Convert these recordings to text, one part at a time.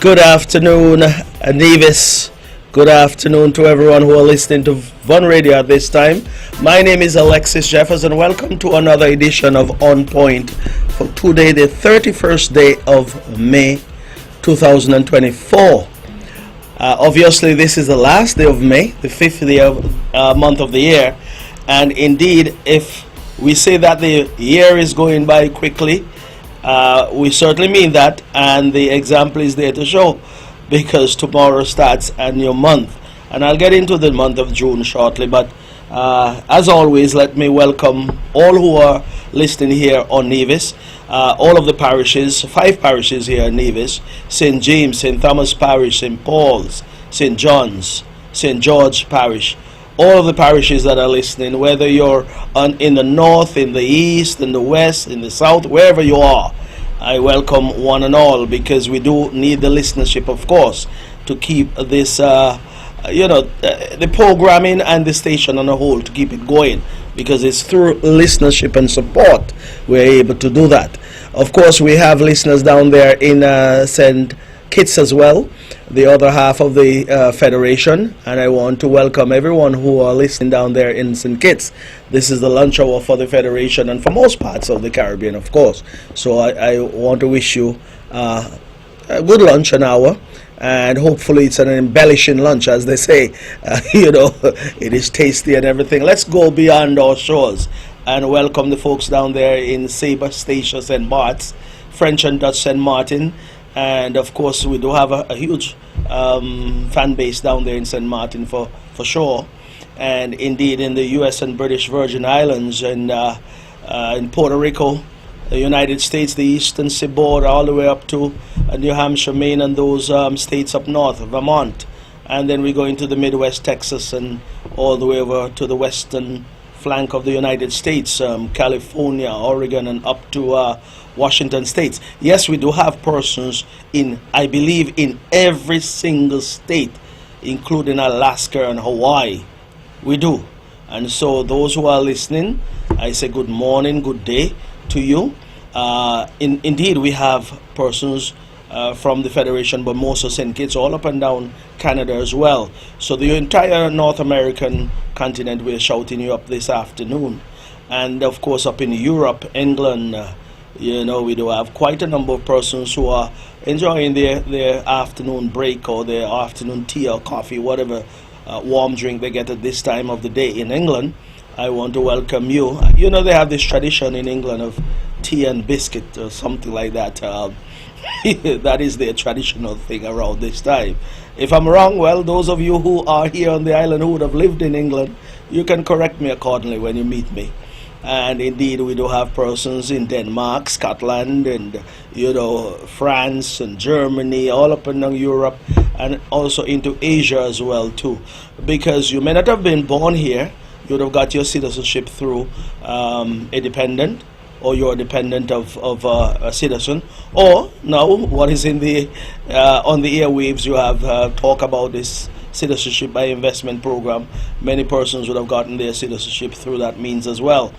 Good afternoon, Nevis. Good afternoon to everyone who are listening to Von Radio at this time. My name is Alexis Jeffers, and welcome to another edition of On Point for today, the 31st day of May 2024. Obviously, this is the last day of May, the fifth day of month of the year, and indeed, if we say that the year is going by quickly, we certainly mean that, and the example is there to show, because tomorrow starts a new month, and I'll get into the month of June shortly. But as always, let me welcome all who are listening here on Nevis, all of the parishes, 5 parishes here in Nevis: St. James, St. Thomas Parish, St. Paul's, St. John's, St. George Parish. All of the parishes that are listening, whether you're in the north, in the east, in the west, in the south, wherever you are, I welcome one and all, because we do need the listenership, of course, to keep this, the programming and the station on a whole, to keep it going, because it's through listenership and support we're able to do that. Of course, we have listeners down there in St. Kitts as well, the other half of the Federation, and I want to welcome everyone who are listening down there in St. Kitts. This is the lunch hour for the Federation and for most parts of the Caribbean, of course. So I want to wish you a good lunch an hour, and hopefully it's an embellishing lunch, as they say. It is tasty and everything. Let's go beyond our shores and welcome the folks down there in Sabre, Statia, St. Bart's, French and Dutch St. Martin. And of course, we do have a huge fan base down there in St. Martin for sure. And indeed, in the U.S. and British Virgin Islands, and in Puerto Rico, the United States, the eastern seaboard, all the way up to New Hampshire, Maine, and those states up north, Vermont. And then we go into the Midwest, Texas, and all the way over to the western flank of the United States, California, Oregon, and up to Washington State. Yes, we do have persons in, I believe, in every single state, including Alaska and Hawaii. We do. And so those who are listening, I say good morning, good day to you. Indeed, we have persons from the Federation, but most of St. Kitts, all up and down Canada as well. So the entire North American continent, we're shouting you up this afternoon. And of course, up in Europe, England, we do have quite a number of persons who are enjoying their afternoon break, or their afternoon tea or coffee, whatever warm drink they get at this time of the day in England. I want to welcome you. They have this tradition in England of tea and biscuit or something like that. That is their traditional thing around this time. If I'm wrong, well, those of you who are here on the island who would have lived in England, you can correct me accordingly when you meet me. And indeed, we do have persons in Denmark, Scotland, and France and Germany, all up and down Europe, and also into Asia as well too. Because you may not have been born here, you would have got your citizenship through a dependent, or you're a dependent of a citizen, or now what is in the on the airwaves, you have talk about this citizenship by investment program. Many persons would have gotten their citizenship through that means as well.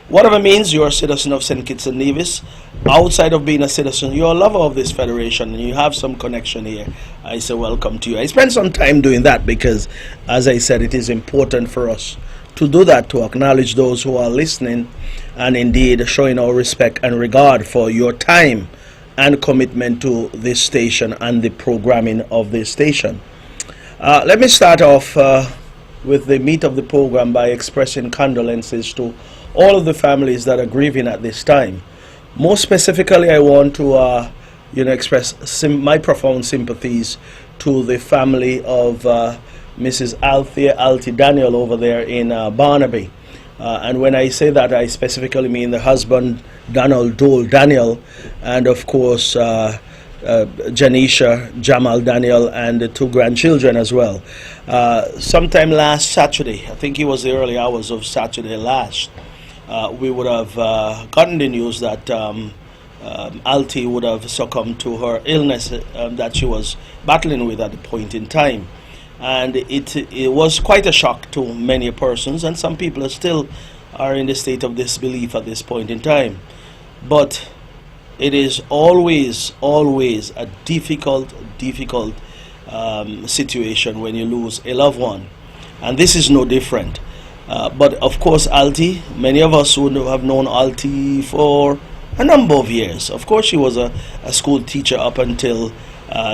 Whatever means, you're a citizen of St. Kitts and Nevis. Outside of being a citizen, you're a lover of this federation and you have some connection here. I say welcome to you. I spent some time doing that because, as I said, it is important for us to do that, to acknowledge those who are listening, and indeed showing our respect and regard for your time and commitment to this station and the programming of this station. Let me start off with the meat of the program by expressing condolences to all of the families that are grieving at this time. More specifically, I want to express my profound sympathies to the family of Mrs. Althea Daniel over there in Barnaby. And when I say that, I specifically mean the husband, Donald Dole Daniel, and of course Janisha Jamal Daniel, and the 2 grandchildren as well. Sometime last Saturday, I think it was the early hours of Saturday last, we would have gotten the news that Alti would have succumbed to her illness that she was battling with at the point in time. And it was quite a shock to many persons, and some people are in the state of disbelief at this point in time. But it is always a difficult situation when you lose a loved one, and this is no different. But of course, Alti, many of us would have known Alti for a number of years. Of course, she was a school teacher up until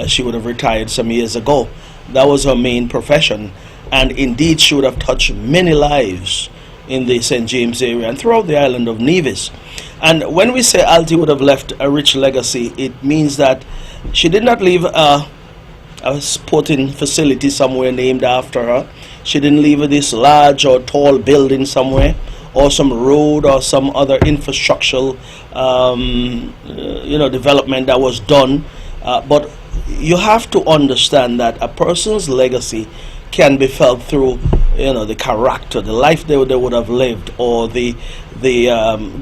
she would have retired some years ago. That was her main profession, and indeed she would have touched many lives in the St. James area and throughout the island of Nevis. And when we say Alti would have left a rich legacy, it means that she did not leave a sporting facility somewhere named after her. She didn't leave this large or tall building somewhere, or some road or some other infrastructural development that was done. But you have to understand that a person's legacy can be felt through the character, the life they would have lived, or the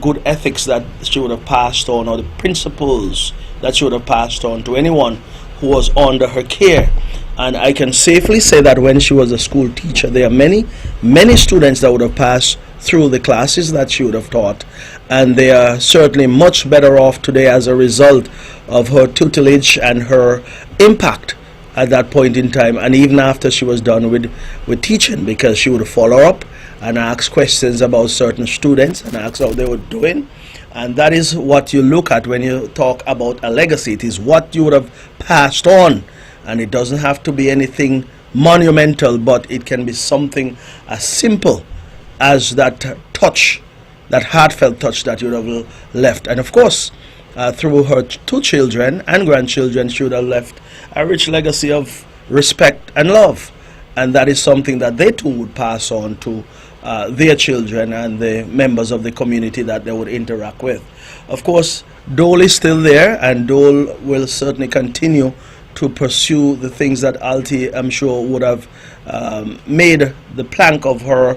good ethics that she would have passed on, or the principles that she would have passed on to anyone who was under her care. And I can safely say that when she was a school teacher, there are many students that would have passed through the classes that she would have taught, and they are certainly much better off today as a result of her tutelage and her impact at that point in time, and even after she was done with teaching, because she would follow up and ask questions about certain students and ask how they were doing. And that is what you look at when you talk about a legacy. It is what you would have passed on, and it doesn't have to be anything monumental, but it can be something as simple as that touch, that heartfelt touch that you would have left. And of course, through her two children and grandchildren, she would have left a rich legacy of respect and love, and that is something that they too would pass on to their children and the members of the community that they would interact with. Of course, Dole is still there, and Dole will certainly continue to pursue the things that Alti, I'm sure, would have made the plank of her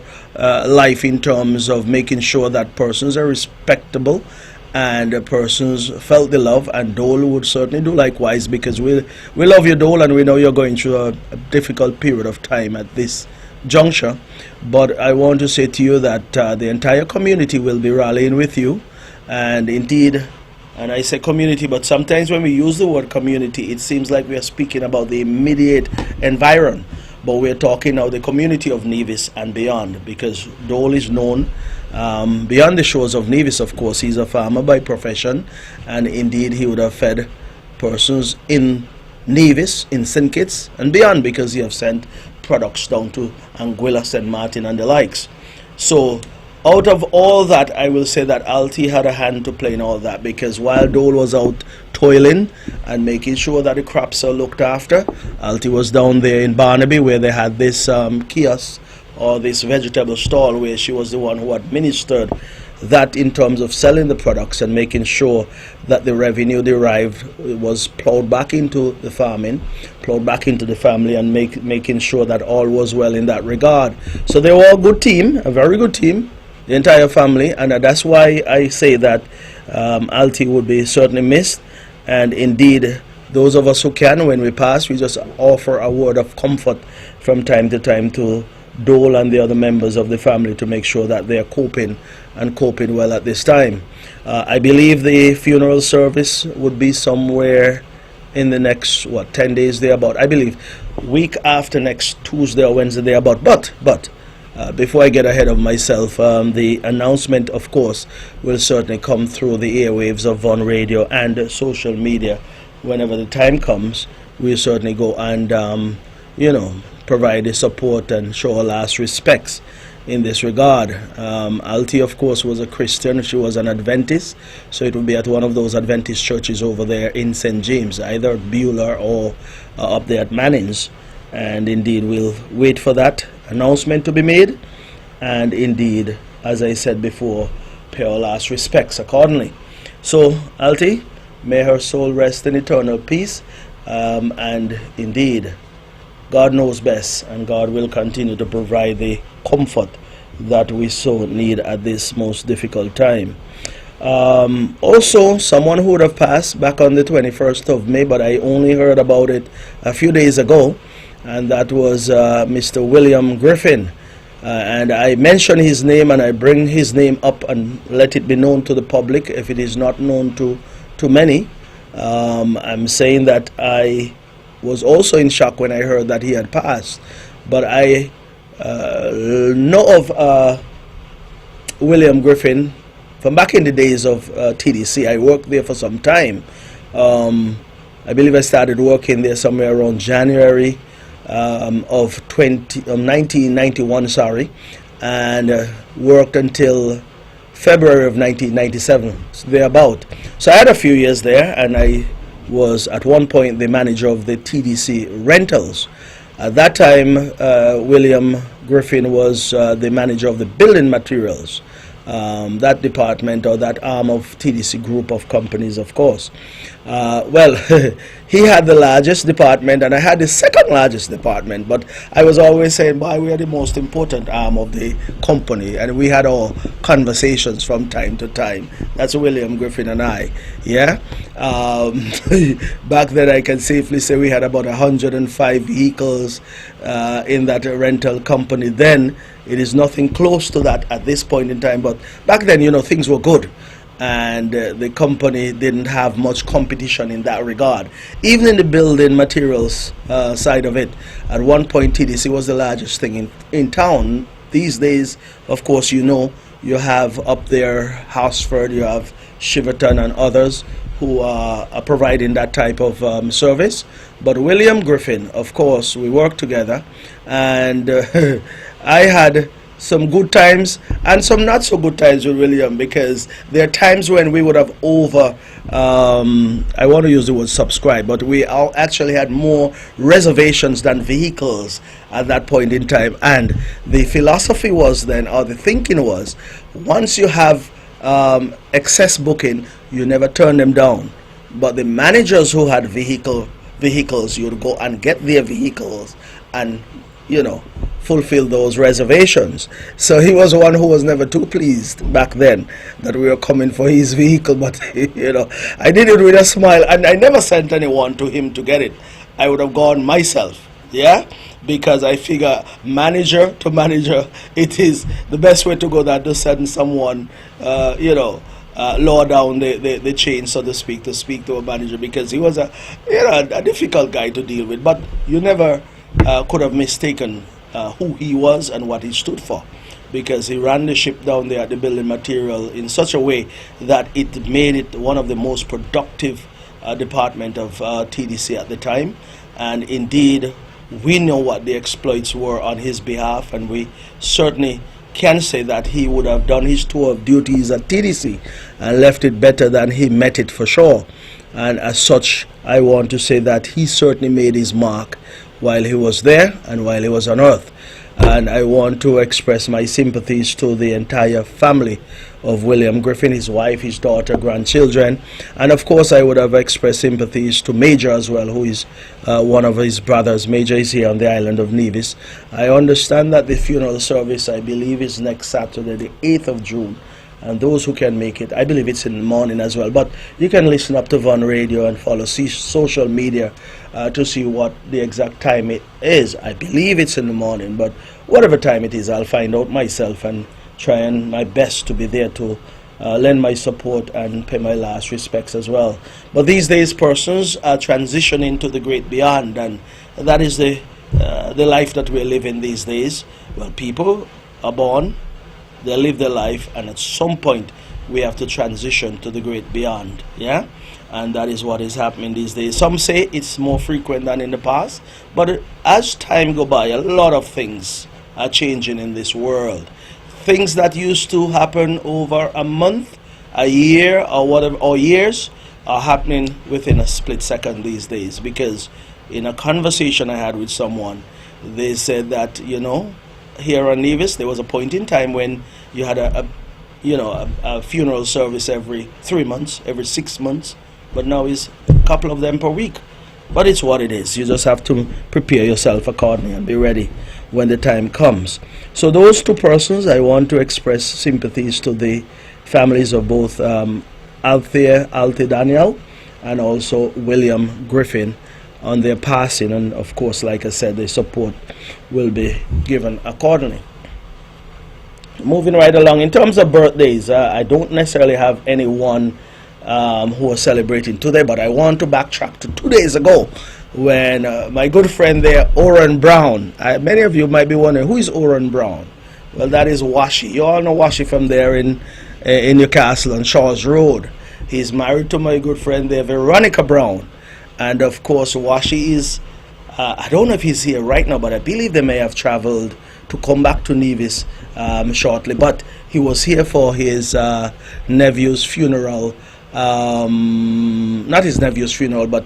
life, in terms of making sure that persons are respectable and persons felt the love, and Dole would certainly do likewise, because we love you, Dole, and we know you're going through a difficult period of time at this juncture. But I want to say to you that the entire community will be rallying with you, and indeed, and I say community, but sometimes when we use the word community, it seems like we are speaking about the immediate environment, but we're talking now the community of Nevis and beyond, because Dole is known beyond the shores of Nevis. Of course, he's a farmer by profession, and indeed he would have fed persons in Nevis, in St. Kitts and beyond, because he have sent products down to Anguilla, St. Martin and the likes. So out of all that, I will say that Alti had a hand to play in all that, because while Dole was out toiling and making sure that the crops are looked after, Alti was down there in Barnaby, where they had this kiosk, or this vegetable stall, where she was the one who administered that in terms of selling the products and making sure that the revenue derived was plowed back into the farming, plowed back into the family, and making sure that all was well in that regard. So they were a good team, a very good team, the entire family, and that's why I say that Alti would be certainly missed. And indeed, those of us who can, when we pass, we just offer a word of comfort from time to time to Dole and the other members of the family, to make sure that they are coping well at this time. I believe the funeral service would be somewhere in the next 10 days thereabout. I believe week after next Tuesday or Wednesday thereabout. But before I get ahead of myself, the announcement, of course, will certainly come through the airwaves of Von Radio and social media. Whenever the time comes, we'll certainly go and provide the support and show our last respects in this regard. Alti, of course, was a Christian. She was an Adventist, so it would be at one of those Adventist churches over there in St. James, either at Beulah or up there at Manning's. And indeed, we'll wait for that announcement to be made, and indeed, as I said before, pay our last respects accordingly. So, Alti, may her soul rest in eternal peace, and indeed, God knows best, and God will continue to provide the comfort that we so need at this most difficult time. Also, someone who would have passed back on the 21st of May, but I only heard about it a few days ago, and that was Mr. William Griffin. And I mention his name, and I bring his name up and let it be known to the public if it is not known to to many. I'm saying that I was also in shock when I heard that he had passed. But I know of William Griffin from back in the days of TDC. I worked there for some time. I believe I started working there somewhere around January of 1991, sorry, and worked until February of 1997, thereabout. So I had a few years there, and I was at one point the manager of the TDC rentals. At that time, William Griffin was the manager of the building materials, that department or that arm of TDC group of companies, of course. Well, he had the largest department and I had the second largest department, but I was always saying, boy, we are the most important arm of the company, and we had our conversations from time to time. That's William Griffin and I, yeah? Back then I can safely say we had about 105 vehicles in that rental company. Then it is nothing close to that at this point in time, but back then, you know, things were good, and the company didn't have much competition in that regard. Even in the building materials side of it, at one point TDC was the largest thing in town. These days, of course, you know, you have up there Houseford, you have Shiverton and others who are providing that type of service. But William Griffin, of course, we worked together, and I had some good times and some not so good times with William, because there are times when we would have I want to use the word subscribe, but we all actually had more reservations than vehicles at that point in time. And the philosophy was then, or the thinking was, once you have excess booking, you never turn them down. But the managers who had vehicles, you would go and get their vehicles and, you know, fulfill those reservations. So he was one who was never too pleased back then that we were coming for his vehicle, but you know, I did it with a smile, and I never sent anyone to him to get it. I would have gone myself, yeah, because I figure manager to manager, it is the best way to go than to send someone, you know, lower down the chain, so to speak to a manager, because he was a difficult guy to deal with. But you never could have mistaken who he was and what he stood for, because he ran the ship down there at the building material in such a way that it made it one of the most productive department of TDC at the time. And indeed, we know what the exploits were on his behalf, and we certainly can say that he would have done his tour of duties at TDC and left it better than he met it, for sure. And as such, I want to say that he certainly made his mark while he was there and while he was on earth. And I want to express my sympathies to the entire family of William Griffin, his wife, his daughter, grandchildren, and of course I would have expressed sympathies to Major as well, who is one of his brothers. Major is here on the island of Nevis. I understand that the funeral service, I believe, is next Saturday, the 8th of June. And those who can make it, I believe it's in the morning as well. But you can listen up to Von Radio and follow social media to see what the exact time it is. I believe it's in the morning, but whatever time it is, I'll find out myself and try and my best to be there to lend my support and pay my last respects as well. But these days, persons are transitioning to the great beyond, and that is the life that we're living these days. Well, people are born, they live their life, and at some point we have to transition to the great beyond, yeah? And that is what is happening these days. Some say it's more frequent than in the past, but as time go by, a lot of things are changing in this world. Things that used to happen over a month, a year, or whatever, or years, are happening within a split second these days. Because in a conversation I had with someone, they said that, you know, here on Nevis, there was a point in time when you had a funeral service every 3 months, every 6 months, but now it's a couple of them per week. But it's what it is. You just have to prepare yourself accordingly and be ready when the time comes. So those two persons, I want to express sympathies to the families of both Althea Daniel and also William Griffin on their passing, and of course, like I said, the support will be given accordingly. Moving right along, in terms of birthdays, I don't necessarily have any one who are celebrating today. But I want to backtrack to 2 days ago when my good friend there, Oren Brown. Many of you might be wondering, who is Oren Brown? Well, that is Washi. You all know Washi from there in Newcastle on Shaw's Road. He's married to my good friend there, Veronica Brown. And of course, Washi is, I don't know if he's here right now, but I believe they may have traveled to come back to Nevis shortly. But he was here for his nephew's funeral. Not his nephew's funeral, but,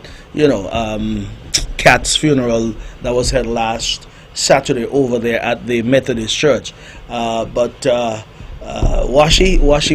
Kat's funeral that was held last Saturday over there at the Methodist Church. Washi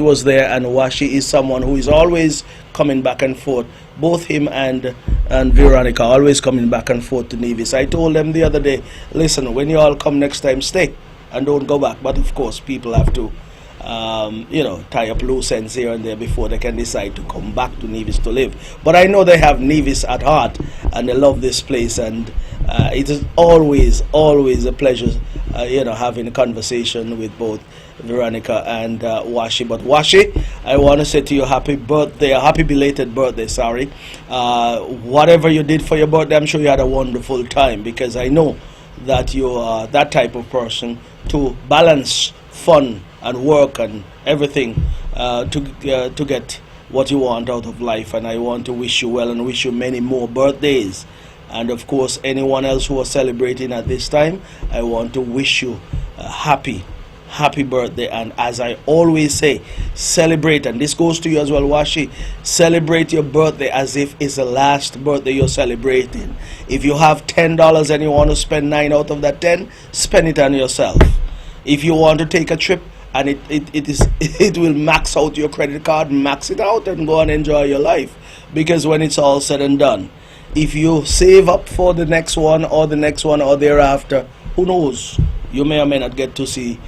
was there, and Washi is someone who is always coming back and forth. Both him and Veronica are always coming back and forth to Nevis. I told them the other day, listen, when you all come next time, stay and don't go back. But of course, people have to, tie up loose ends here and there before they can decide to come back to Nevis to live. But I know they have Nevis at heart, and they love this place, and it is always a pleasure, having a conversation with both Veronica and Washi. But Washi, I want to say to you, happy belated birthday, sorry. Whatever you did for your birthday, I'm sure you had a wonderful time, because I know that you are that type of person to balance fun and work and everything to get what you want out of life. And I want to wish you well and wish you many more birthdays. And of course, anyone else who is celebrating at this time, I want to wish you a happy birthday. And as I always say, celebrate, and this goes to you as well, Washi, celebrate your birthday as if it's the last birthday you're celebrating. If you have $10 and you want to spend 9 out of that 10, spend it on yourself. If you want to take a trip and it will max out your credit card, max it out and go and enjoy your life, because when it's all said and done, if you save up for the next one or thereafter, who knows, you may or may not get to see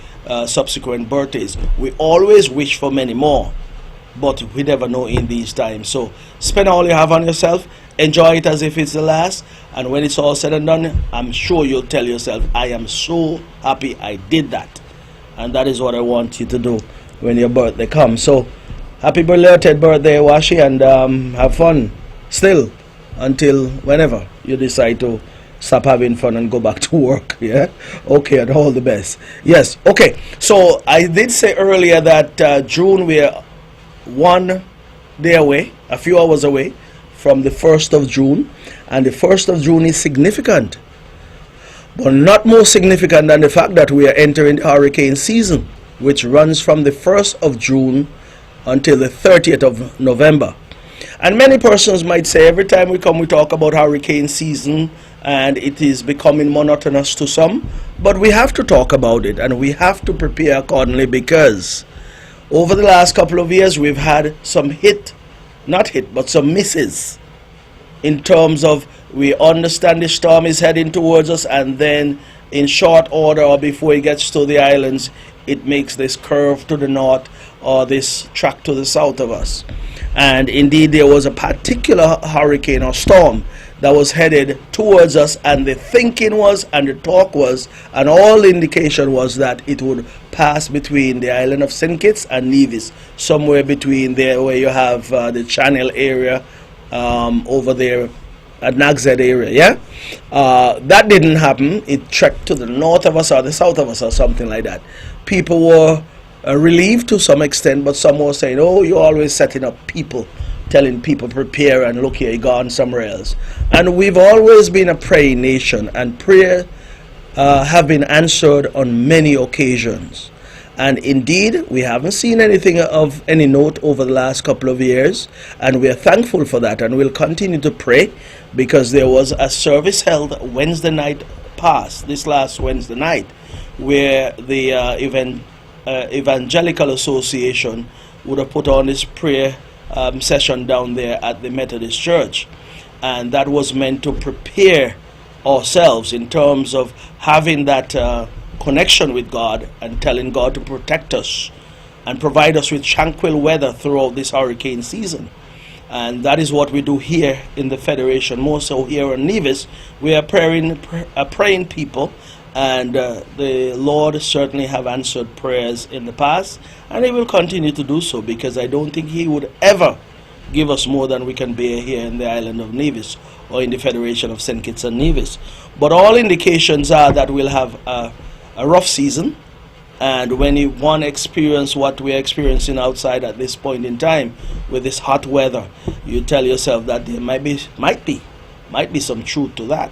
subsequent birthdays. We always wish for many more, but we never know in these times. So spend all you have on yourself, enjoy it as if it's the last, and when it's all said and done, I'm sure you'll tell yourself, I am so happy I did that. And that is what I want you to do when your birthday comes. So happy belated birthday, Washi, and have fun still until whenever you decide to stop having fun and go back to work. Yeah, okay, and all the best. Yes, okay. So I did say earlier that June, we're 1 day away, a few hours away from the 1st of June, and the 1st of June is significant, but not more significant than the fact that we are entering the hurricane season, which runs from the 1st of June until the 30th of November. And many persons might say, every time we come, we talk about hurricane season, and it is becoming monotonous to some. But we have to talk about it, and we have to prepare accordingly, because over the last couple of years, we've had some some misses in terms of, we understand the storm is heading towards us, and then in short order, or before it gets to the islands, it makes this curve to the north or this track to the south of us. And indeed, there was a particular hurricane or storm that was headed towards us, and the thinking was, and the talk was, and all indication was that it would pass between the island of St. Kitts and Nevis, somewhere between there where you have the Channel area, over there at Nags Head area. Yeah, that didn't happen. It trekked to the north of us or the south of us or something like that. People were relieved to some extent, but some were saying, oh, you're always setting up people, telling people prepare, and look here, you're gone somewhere else. And we've always been a praying nation, and prayer have been answered on many occasions. And indeed, we haven't seen anything of any note over the last couple of years, and we are thankful for that, and we'll continue to pray, because there was a service held Wednesday night past, this last Wednesday night, where the Evangelical Association would have put on this prayer session down there at the Methodist Church, and that was meant to prepare ourselves in terms of having that connection with God and telling God to protect us and provide us with tranquil weather throughout this hurricane season. And that is what we do here in the Federation, more so here in Nevis. We are praying people, and the Lord certainly have answered prayers in the past, and He will continue to do so, because I don't think He would ever give us more than we can bear here in the island of Nevis or in the Federation of St. Kitts and Nevis. But all indications are that we'll have a rough season. And when you want to experience what we're experiencing outside at this point in time with this hot weather, you tell yourself that there might be some truth to that.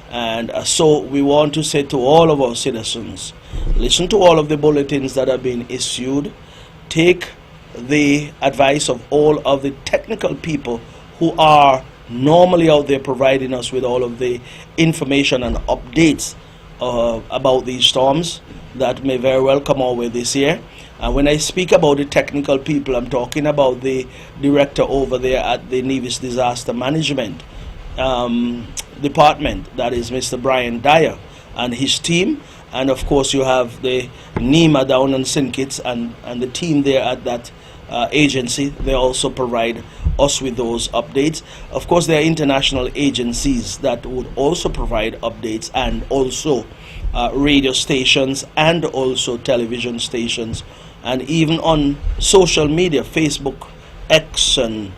And so we want to say to all of our citizens, listen to all of the bulletins that are being issued, take the advice of all of the technical people who are normally out there providing us with all of the information and updates about these storms that may very well come our way this year. And when I speak about the technical people, I'm talking about the director over there at the Nevis Disaster Management Department, that is Mr. Brian Dyer and his team. And of course you have the NEMA down in St. Kitts and the team there at that agency. They also provide us with those updates. Of course there are international agencies that would also provide updates, and also radio stations and also television stations, and even on social media, Facebook, X, and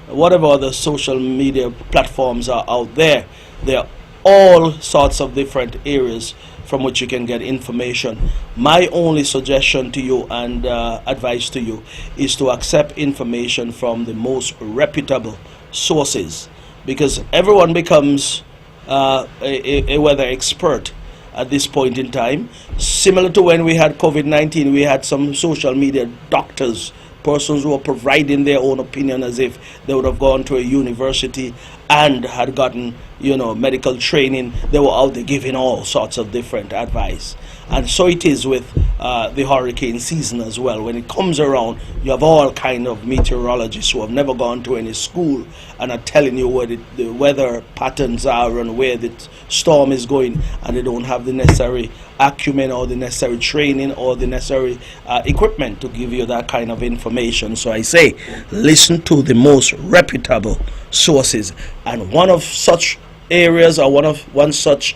whatever other social media platforms are out there. There are all sorts of different areas from which you can get information. My only suggestion to you and advice to you is to accept information from the most reputable sources, because everyone becomes a weather expert at this point in time. Similar to when we had COVID-19, we had some social media doctors, persons who were providing their own opinion as if they would have gone to a university and had gotten, medical training. They were out there giving all sorts of different advice. And so it is with the hurricane season as well. When it comes around, you have all kind of meteorologists who have never gone to any school and are telling you where the weather patterns are and where the storm is going, and they don't have the necessary acumen or the necessary training or the necessary equipment to give you that kind of information. So I say, listen to the most reputable sources, and one of such areas, or one such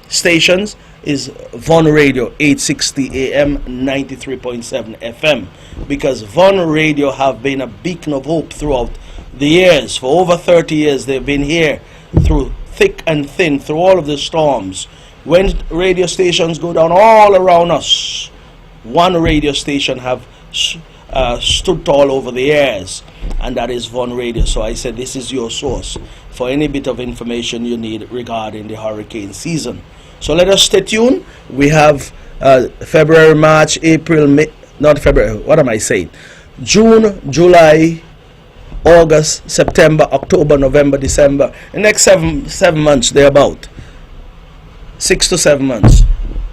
stations, is Von Radio 860 AM 93.7 FM, because Von Radio have been a beacon of hope throughout the years. For over 30 years they've been here through thick and thin, through all of the storms. When radio stations go down all around us, one radio station have stood tall over the years, and that is Von Radio. So I said, this is your source for any bit of information you need regarding the hurricane season. So let us stay tuned. We have February, March, April, May, not February, what am I saying? June, July, August, September, October, November, December. The next seven months, thereabout. 6 to 7 months.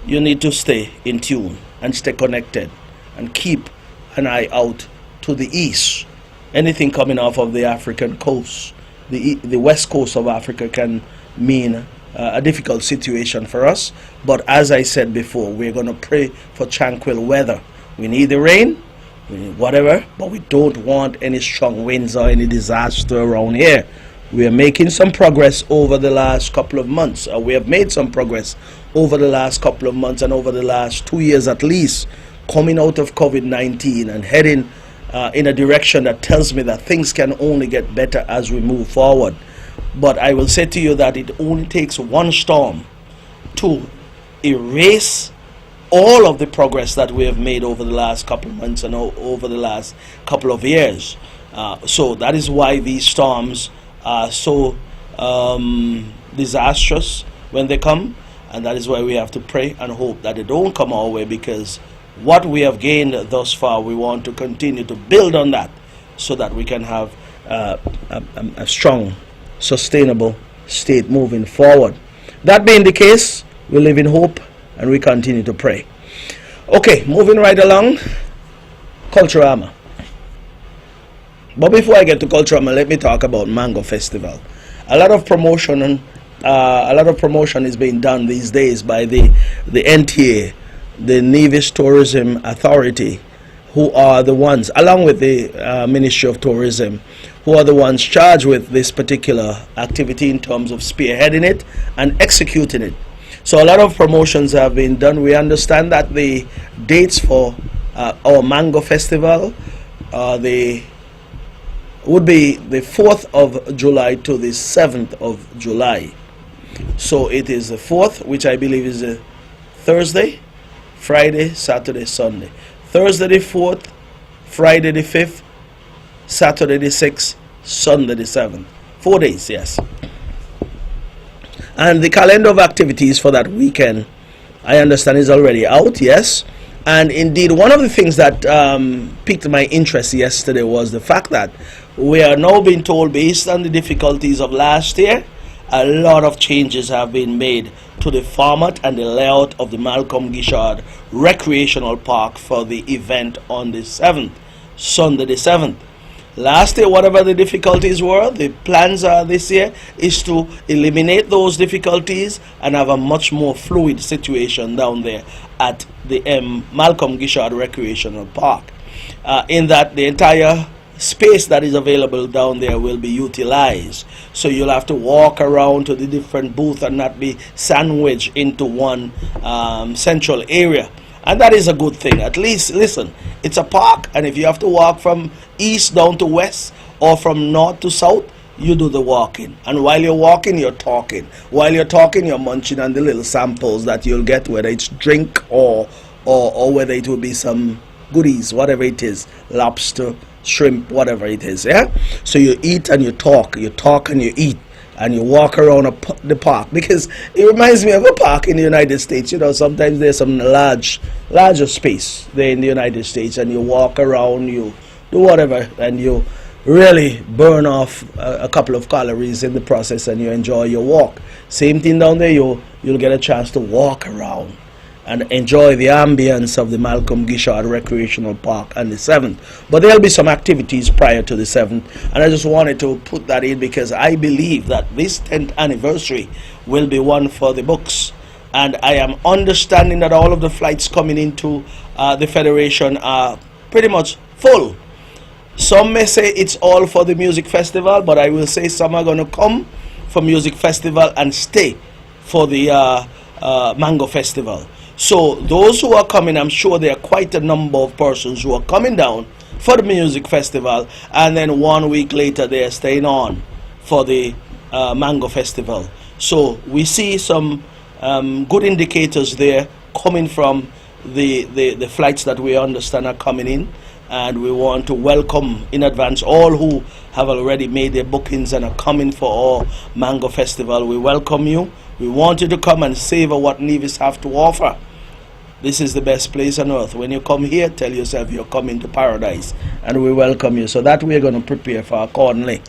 You need to stay in tune and stay connected and keep an eye out to the east. Anything coming off of the African coast, the west coast of Africa, can mean a difficult situation for us. But as I said before, we're going to pray for tranquil weather. We need the rain, we need whatever, but we don't want any strong winds or any disaster around here. We are making some progress over the last couple of months. We have made some progress over the last couple of months and over the last 2 years at least, coming out of COVID-19 and heading in a direction that tells me that things can only get better as we move forward. But I will say to you that it only takes one storm to erase all of the progress that we have made over the last couple of months and over the last couple of years. So that is why these storms are so disastrous when they come, and that is why we have to pray and hope that they don't come our way, because what we have gained thus far, we want to continue to build on that so that we can have a strong, sustainable state moving forward. That being the case, we live in hope and we continue to pray. Okay, moving right along, Culturama. But before I get to Culturama, let me talk about Mango Festival. A lot of promotion is being done these days by the NTA, the Nevis Tourism Authority, who are the ones, along with the Ministry of Tourism, who are the ones charged with this particular activity in terms of spearheading it and executing it. So a lot of promotions have been done. We understand that the dates for our Mango Festival, the would be the 4th of July to the 7th of July. So it is the 4th, which I believe is a Thursday, Friday, Saturday, Sunday. Thursday the 4th, Friday the 5th, Saturday the 6th, Sunday the 7th. 4 days, yes. And the calendar of activities for that weekend, I understand, is already out, yes. And indeed, one of the things that piqued my interest yesterday was the fact that we are now being told, based on the difficulties of last year, a lot of changes have been made to the format and the layout of the Malcolm Gishard Recreational Park for the event on the 7th, Sunday the 7th. Last year, whatever the difficulties were, the plans are this year is to eliminate those difficulties and have a much more fluid situation down there at the Malcolm Gishard Recreational Park. In that the entire space that is available down there will be utilized. So you'll have to walk around to the different booths and not be sandwiched into one central area. And that is a good thing. At least, listen, it's a park, and if you have to walk from east down to west or from north to south, you do the walking. And while you're walking, you're talking. While you're talking, you're munching on the little samples that you'll get, whether it's drink or whether it will be some goodies, whatever it is, lobster, shrimp, whatever it is, yeah? So you eat and you talk and you eat, and you walk around the park, because it reminds me of a park in the United States. You know, sometimes there's some larger space there in the United States, and you walk around, you do whatever, and you really burn off a couple of calories in the process, and you enjoy your walk. Same thing down there, you'll get a chance to walk around and enjoy the ambience of the Malcolm Gishard Recreational Park on the 7th. But there'll be some activities prior to the 7th, and I just wanted to put that in because I believe that this 10th anniversary will be one for the books. And I am understanding that all of the flights coming into the Federation are pretty much full. Some may say it's all for the music festival, but I will say some are going to come for music festival and stay for the Mango Festival. So those who are coming, I'm sure there are quite a number of persons who are coming down for the music festival, and then 1 week later they are staying on for the Mango Festival. So we see some good indicators there coming from the flights that we understand are coming in, and we want to welcome in advance all who have already made their bookings and are coming for our Mango Festival. We welcome you. We want you to come and savor what Nevis have to offer. This is the best place on earth. When you come here, tell yourself you're coming to paradise, and we welcome you. So that we're going to prepare for accordingly.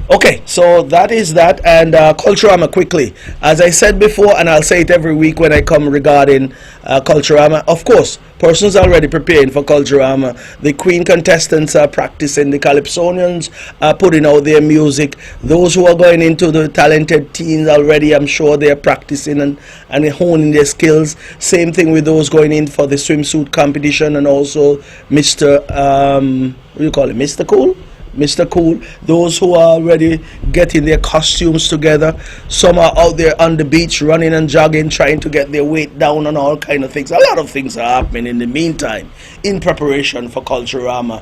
Okay, so that is that. And Culturama quickly. As I said before, and I'll say it every week when I come regarding Culturama, of course, persons already preparing for Culturama. The Queen contestants are practicing. The Calypsonians are putting out their music. Those who are going into the talented teens already, I'm sure they're practicing and honing their skills. Same thing with those going in for the swimsuit competition, and also Mr. What do you call it? Mr. Cool? Mr. Cool, those who are already getting their costumes together. Some are out there on the beach running and jogging, trying to get their weight down and all kind of things. A lot of things are happening in the meantime in preparation for Culturama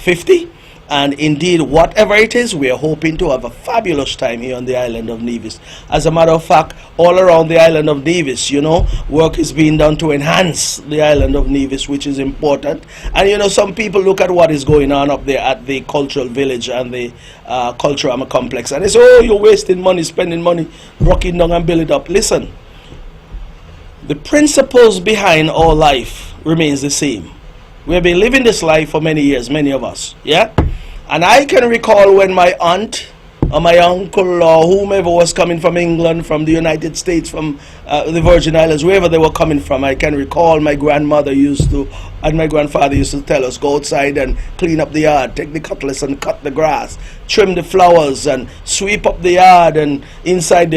50. And indeed, whatever it is, we are hoping to have a fabulous time here on the island of Nevis. As a matter of fact, all around the island of Nevis, you know, work is being done to enhance the island of Nevis, which is important. And, you know, some people look at what is going on up there at the cultural village and the Culturama complex, and they say, oh, you're wasting money, spending money, rocking down and build it up. Listen, the principles behind our life remains the same. We have been living this life for many years, many of us, yeah? And I can recall when my aunt or my uncle or whomever was coming from England, from the United States, from the Virgin Islands, wherever they were coming from. I can recall my grandmother used to, and my grandfather used to tell us, go outside and clean up the yard, take the cutlass and cut the grass, trim the flowers and sweep up the yard, and inside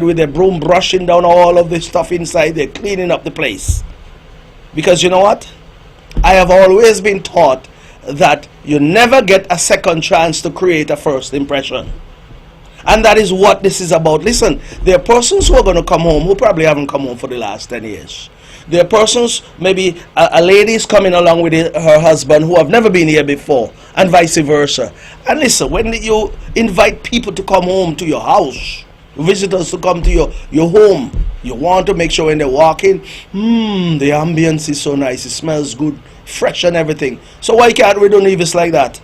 with their broom, brushing down all of the stuff inside there, cleaning up the place. Because you know what? I have always been taught that you never get a second chance to create a first impression. And that is what this is about. Listen, there are persons who are going to come home who probably haven't come home for the last 10 years. There are persons, maybe a lady is coming along with her husband who have never been here before, and vice versa. And listen, when you invite people to come home to your house, visitors to come to your home, you want to make sure when they walk in, the ambience is so nice, it smells good, fresh and everything. So why can't we do Nevis like that?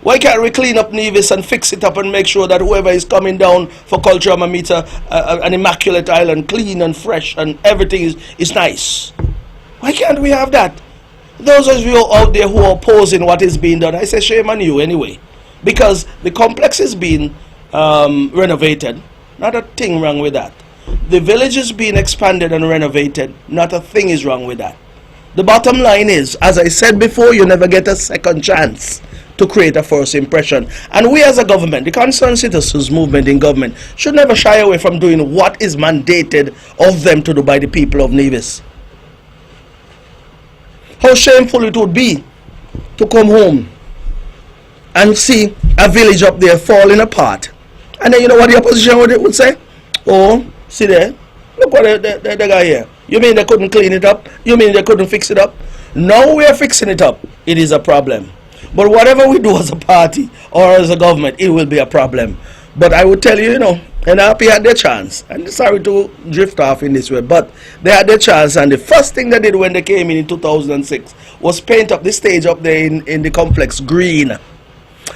Why can't we clean up Nevis and fix it up and make sure that whoever is coming down for Culturama meets an immaculate island, clean and fresh, and everything is nice? Why can't we have that? Those of you out there who are opposing what is being done, I say shame on you anyway. Because the complex is being renovated. Not a thing wrong with that. The village is being expanded and renovated. Not a thing is wrong with that. The bottom line is, as I said before, you never get a second chance to create a first impression. And we as a government, the concerned citizens movement in government, should never shy away from doing what is mandated of them to do by the people of Nevis. How shameful it would be to come home and see a village up there falling apart. And then you know what the opposition would say? Oh, see there, look what the guy here. You mean they couldn't clean it up? You mean they couldn't fix it up? Now we are fixing it up. It is a problem. But whatever we do as a party or as a government, it will be a problem. But I would tell you, you know, NRP had their chance. And sorry to drift off in this way, but they had their chance. And the first thing they did when they came in 2006 was paint up the stage up there in the complex green.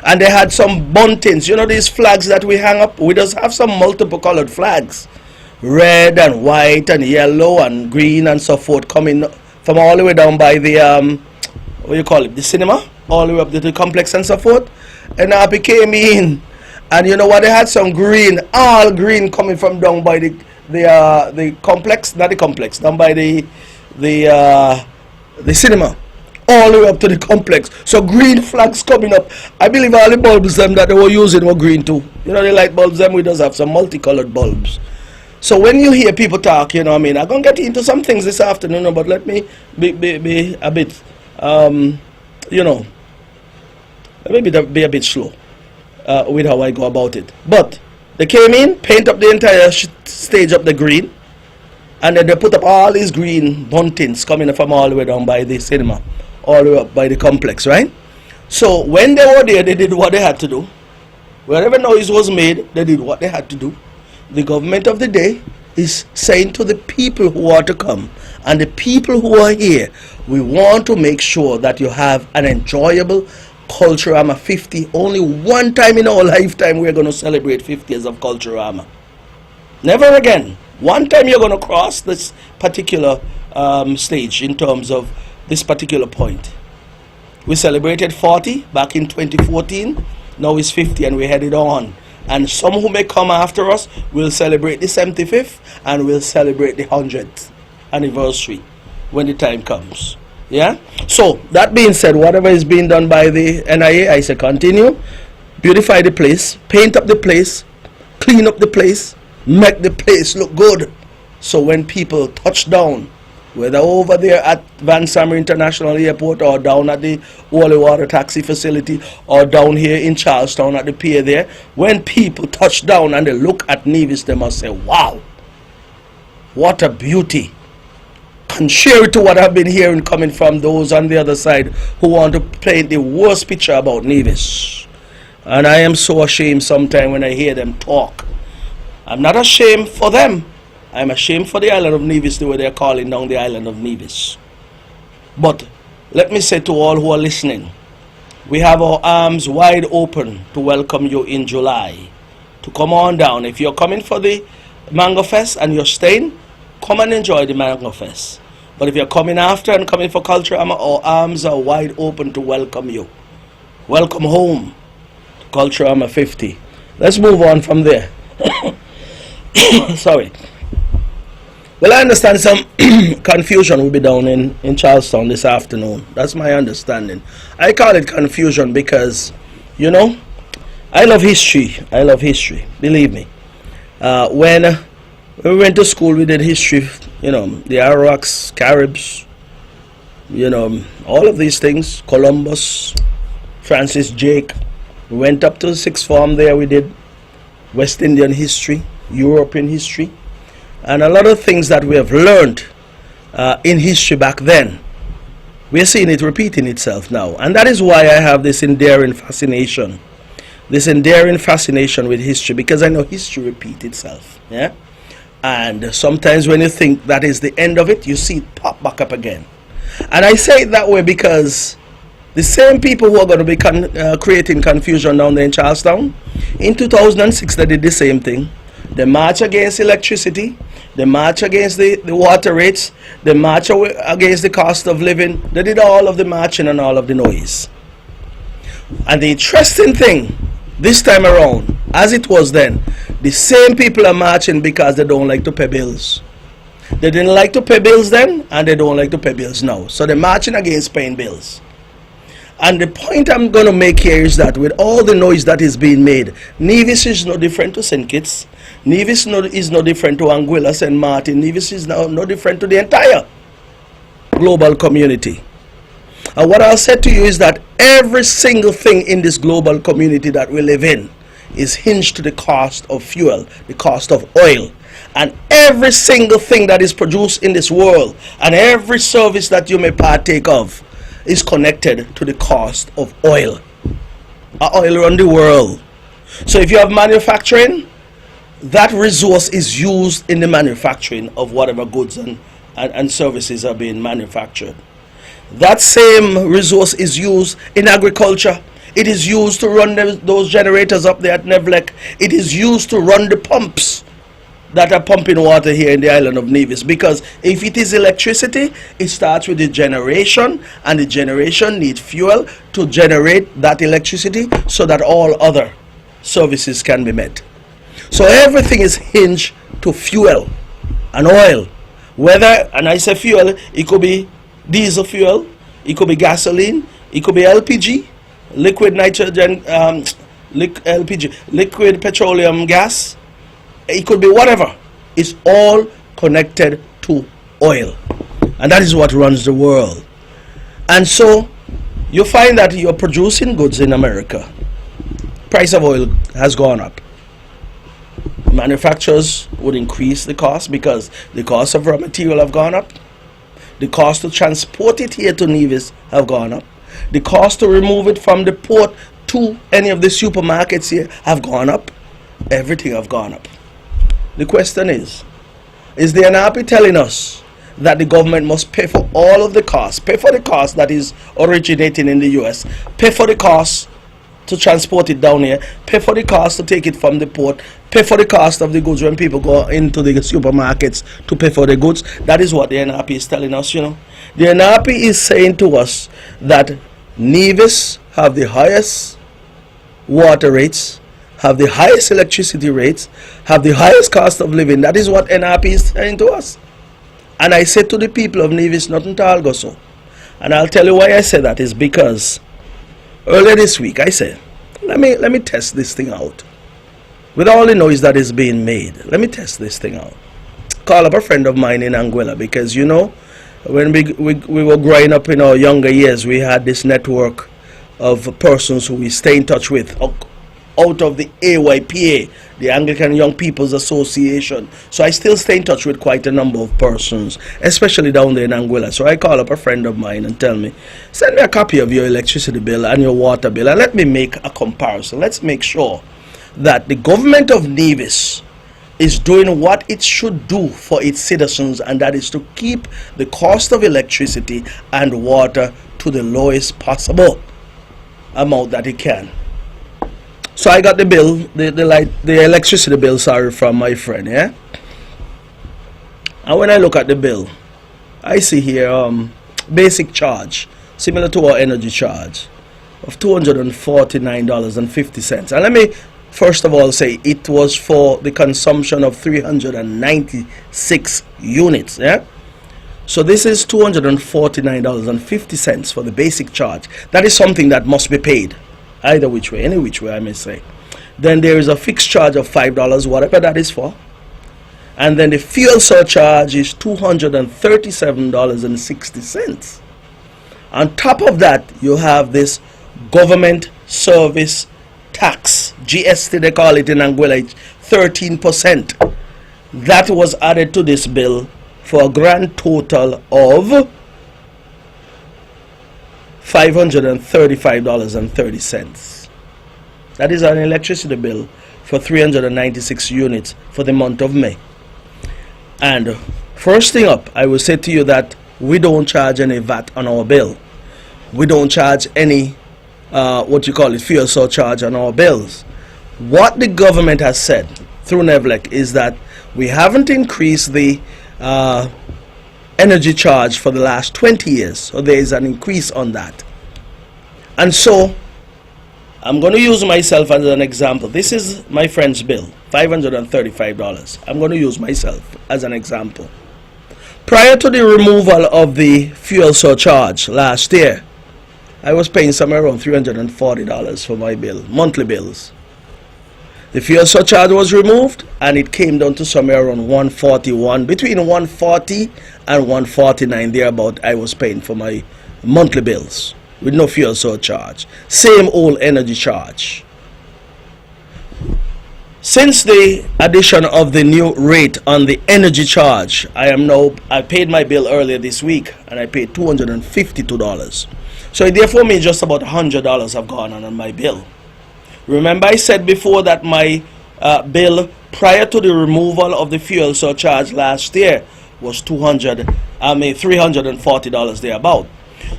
And they had some buntings. You know these flags that we hang up? We just have some multiple colored flags. Red and white and yellow and green and so forth, coming from all the way down by the, what do you call it, the cinema? All the way up to the complex and so forth. And NRP came in, and you know what, they had some green, all green coming from down by the complex, not the complex, down by the cinema, all the way up to the complex. So green flags coming up. I believe all the bulbs them that they were using were green too. You know the light bulbs them, we does have some multicolored bulbs. So when you hear people talk, you know what I mean, I'm going to get into some things this afternoon, but let me be a bit, you know, maybe be a bit slow with how I go about it. But they came in, paint up the entire stage up the green, and then they put up all these green buntings coming from all the way down by the cinema, all the way up by the complex, right? So when they were there, they did what they had to do. Wherever noise was made, they did what they had to do. The government of the day is saying to the people who are to come and the people who are here, we want to make sure that you have an enjoyable Culturama 50. Only one time in our lifetime we're going to celebrate 50 years of Culturama. Never again. One time you're going to cross this particular stage in terms of this particular point. We celebrated 40 back in 2014. Now it's 50 and we're headed on. And some who may come after us will celebrate the 75th and will celebrate the 100th anniversary when the time comes. Yeah? So, that being said, whatever is being done by the NIA, I say continue. Beautify the place, paint up the place, clean up the place, make the place look good. So when people touch down, whether over there at Van Summer International Airport or down at the Holy Water Taxi Facility or down here in Charlestown at the pier there, when people touch down and they look at Nevis, they must say, wow, what a beauty. Contrary to what I've been hearing coming from those on the other side who want to paint the worst picture about Nevis. And I am so ashamed sometimes when I hear them talk. I'm not ashamed for them. I'm ashamed for the island of Nevis, the way they're calling down the island of Nevis. But let me say to all who are listening, we have our arms wide open to welcome you in July. To come on down. If you're coming for the Mango Fest and you're staying, come and enjoy the Mango Fest. But if you're coming after and coming for Culturama, our arms are wide open to welcome you. Welcome home to Culturama 50. Let's move on from there. Sorry. Well, I understand some confusion will be down in Charlestown this afternoon. That's my understanding. I call it confusion because, you know, I love history. I love history. Believe me. When we went to school, we did history, you know, the Arawaks, Caribs, you know, all of these things. Columbus, Francis Drake. We went up to the sixth form there, we did West Indian history, European history, and a lot of things that we have learned in history back then. We're seeing it repeating itself now. And that is why I have this endearing fascination. This endearing fascination with history, because I know history repeats itself. Yeah? And sometimes when you think that is the end of it, you see it pop back up again. And I say it that way because the same people who are going to be creating confusion down there in Charlestown, in 2006 they did the same thing. They march against electricity, they march against the water rates, they march against the cost of living. They did all of the marching and all of the noise. And the interesting thing, this time around, as it was then, the same people are marching because they don't like to pay bills. They didn't like to pay bills then, and they don't like to pay bills now. So they're marching against paying bills. And the point I'm going to make here is that with all the noise that is being made, Nevis is no different to St. Kitts. Nevis is no different to Anguilla, St. Martin. Nevis is no different to the entire global community. And what I'll say to you is that every single thing in this global community that we live in is hinged to the cost of fuel, the cost of oil. And every single thing that is produced in this world and every service that you may partake of is connected to the cost of oil. Oil around the world. So if you have manufacturing, that resource is used in the manufacturing of whatever goods and services are being manufactured. That same resource is used in agriculture. It is used to run those generators up there at Nevlek. It is used to run the pumps that are pumping water here in the island of Nevis. Because if it is electricity, it starts with the generation, and the generation needs fuel to generate that electricity so that all other services can be met. So everything is hinged to fuel and oil. Whether, and I say fuel, it could be diesel fuel, it could be gasoline, it could be LPG, liquid nitrogen, LPG, liquid petroleum gas. It could be whatever. It's all connected to oil. And that is what runs the world. And so you find that you're producing goods in America. Price of oil has gone up. Manufacturers would increase the cost because the cost of raw material have gone up. The cost to transport it here to Nevis have gone up. The cost to remove it from the port to any of the supermarkets here have gone up. Everything have gone up. The question is the NRP telling us that the government must pay for all of the costs, pay for the cost that is originating in the US, pay for the cost to transport it down here, pay for the cost to take it from the port, pay for the cost of the goods when people go into the supermarkets to pay for the goods? That is what the NRP is telling us, you know. The NRP is saying to us that Nevis have the highest water rates, have the highest electricity rates, have the highest cost of living. That is what NRP is saying to us. And I said to the people of Nevis, nothing to all go so. And I'll tell you why I say that is because earlier this week I said, let me test this thing out. With all the noise that is being made, let me test this thing out. Call up a friend of mine in Anguilla, because you know, when we were growing up in our younger years, we had this network of persons who we stay in touch with out of the AYPA, the Anglican Young People's Association. So I still stay in touch with quite a number of persons, especially down there in Anguilla. So I call up a friend of mine and tell me, send me a copy of your electricity bill and your water bill, and let me make a comparison. Let's make sure that the government of Nevis is doing what it should do for its citizens, and that is to keep the cost of electricity and water to the lowest possible amount that it can. So I got the bill, the electricity bill, sorry, from my friend, yeah? And when I look at the bill, I see here basic charge, similar to our energy charge, of $249.50. And let me first of all say it was for the consumption of 396 units, yeah? So this is $249.50 for the basic charge. That is something that must be paid, either which way, any which way I may say. Then there is a fixed charge of $5, whatever that is for. And then the fuel surcharge is $237.60. On top of that, you have this government service tax, GST they call it in Anguilla, 13%. That was added to this bill for a grand total of $535.30. That is an electricity bill for 396 units for the month of May. And first thing up, I will say to you that we don't charge any VAT on our bill. We don't charge any fuel surcharge on our bills. What the government has said through NEVLEC is that we haven't increased the energy charge for the last 20 years, so there is an increase on that. And so I'm going to use myself as an example. This is my friend's bill, $535. I'm going to use myself as an example. Prior to the removal of the fuel surcharge last year, I was paying somewhere around $340 for my bill, monthly bills. The fuel surcharge was removed and it came down to somewhere around $141, between $140 and $149 thereabout I was paying for my monthly bills with no fuel surcharge. Same old energy charge. Since the addition of the new rate on the energy charge, I paid my bill earlier this week and I paid $252. So it therefore means just about $100 have gone on my bill. Remember I said before that my bill prior to the removal of the fuel surcharge last year was $340 thereabout.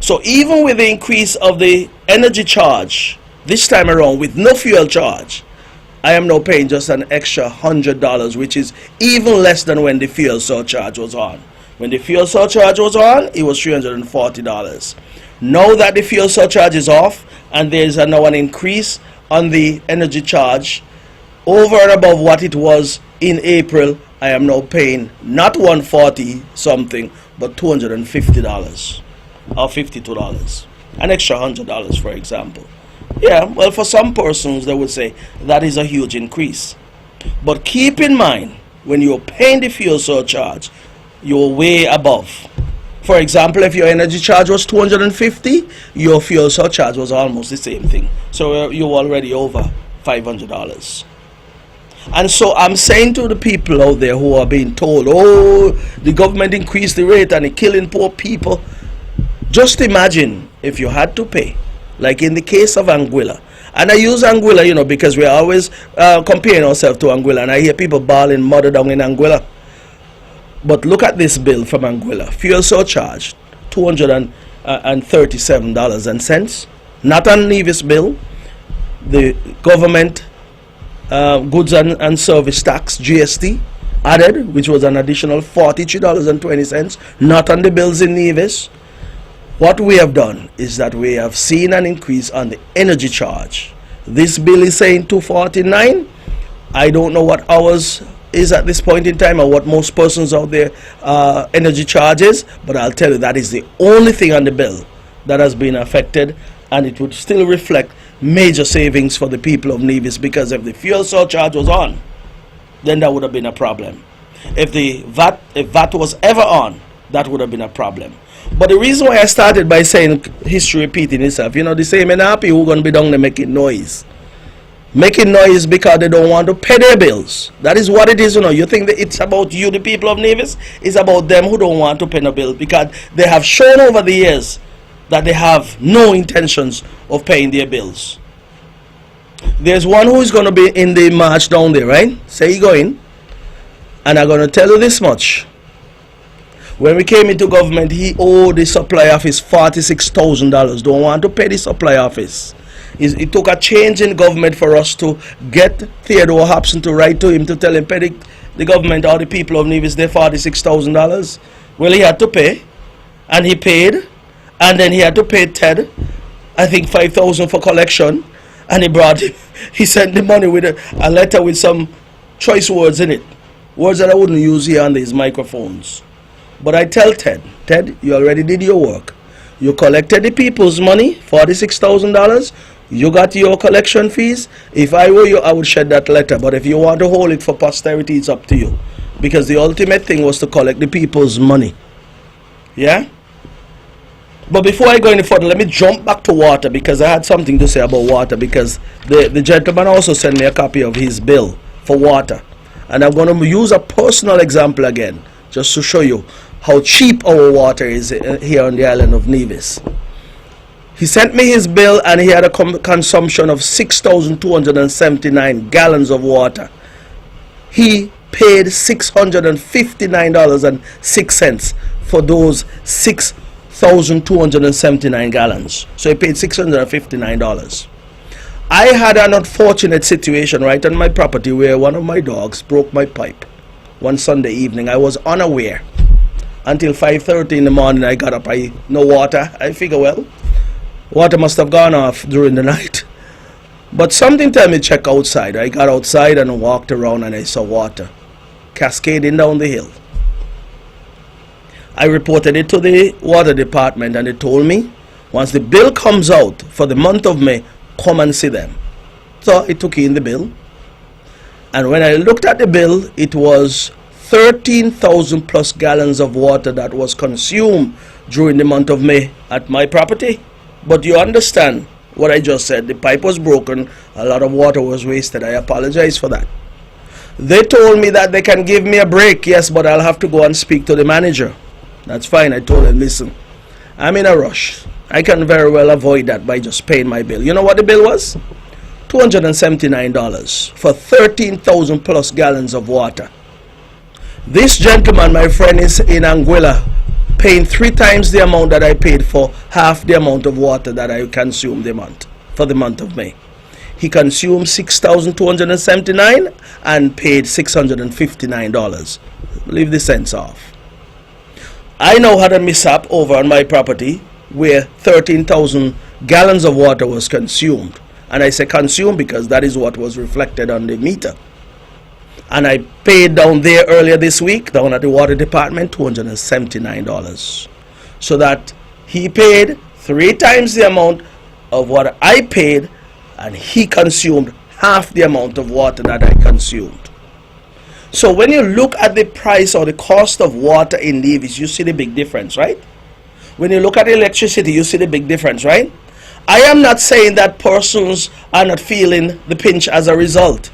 So even with the increase of the energy charge this time around with no fuel charge, I am now paying just an extra $100, which is even less than when the fuel surcharge was on. When the fuel surcharge was on, it was $340. Now that the fuel surcharge is off and there is now an increase on the energy charge over and above what it was in April, I am now paying not $140 something but $250 or $52, an extra $100 for example. Yeah, well, for some persons they would say that is a huge increase, but keep in mind when you're paying the fuel surcharge you're way above. For example, if your energy charge was $250, your fuel surcharge was almost the same thing. So you're already over $500. And so I'm saying to the people out there who are being told, oh, the government increased the rate and it's killing poor people. Just imagine if you had to pay, like in the case of Anguilla. And I use Anguilla, because we are always comparing ourselves to Anguilla. And I hear people bawling mother down in Anguilla. But look at this bill from Anguilla. Fuel surcharge, $237.00. Not on Nevis bill. The government goods and service tax, GST, added, which was an additional $43.20. Not on the bills in Nevis. What we have done is that we have seen an increase on the energy charge. This bill is saying $249. I don't know what ours is at this point in time or what most persons out there energy charges, but I'll tell you that is the only thing on the bill that has been affected, and it would still reflect major savings for the people of Nevis, because if the fuel surcharge was on, then that would have been a problem. If VAT was ever on, that would have been a problem. But the reason why I started by saying history repeating itself, the same and happy who are going to be down there making noise. Making noise because they don't want to pay their bills. That is what it is, You think that it's about you, the people of Nevis? It's about them who don't want to pay no bill, because they have shown over the years that they have no intentions of paying their bills. There's one who is going to be in the march down there, right? Say he going. And I'm going to tell you this much. When we came into government, he owed the supply office $46,000. Don't want to pay the supply office. It took a change in government for us to get Theodore Hobson to write to him to tell him pay the government or the people of Nevis their $46,000. Well, he had to pay, and he paid, and then he had to pay Ted, I think $5,000 for collection, and he sent the money with a letter with some choice words in it, words that I wouldn't use here on these microphones. But I tell Ted, you already did your work. You collected the people's money, $46,000. You got your collection fees. If I were you, I would shed that letter. But if you want to hold it for posterity, it's up to you. Because the ultimate thing was to collect the people's money. Yeah? But before I go any further, let me jump back to water, because I had something to say about water, because the gentleman also sent me a copy of his bill for water. And I'm going to use a personal example again, just to show you how cheap our water is here on the island of Nevis. He sent me his bill, and he had a consumption of 6,279 gallons of water. He paid $659.06 for those 6,279 gallons. So he paid $659. I had an unfortunate situation right on my property where one of my dogs broke my pipe one Sunday evening. I was unaware until 5:30 in the morning. I got up, no water. I figure, well, water must have gone off during the night. But something told me check outside. I got outside and walked around, and I saw water cascading down the hill. I reported it to the water department, and they told me once the bill comes out for the month of May, come and see them. So I took in the bill, and when I looked at the bill, it was 13,000 plus gallons of water that was consumed during the month of May at my property. But you understand what I just said. The pipe was broken, a lot of water was wasted. I apologize for that. They told me that they can give me a break, yes, but I'll have to go and speak to the manager. That's fine. I told them, listen, I'm in a rush. I can very well avoid that by just paying my bill. You know what the bill was? $279 for 13,000 plus gallons of water. This gentleman, my friend, is in Anguilla, paying 3 times the amount that I paid for half the amount of water that I consumed for the month of May. He consumed 6,279 and paid $659. Leave the cents off. I now had a mishap over on my property where 13,000 gallons of water was consumed. And I say consumed because that is what was reflected on the meter. And I paid down there earlier this week, down at the water department, $279. So that he paid 3 times the amount of what I paid, and he consumed half the amount of water that I consumed. So when you look at the price or the cost of water in Nevis, you see the big difference, right? When you look at electricity, you see the big difference, right? I am not saying that persons are not feeling the pinch as a result.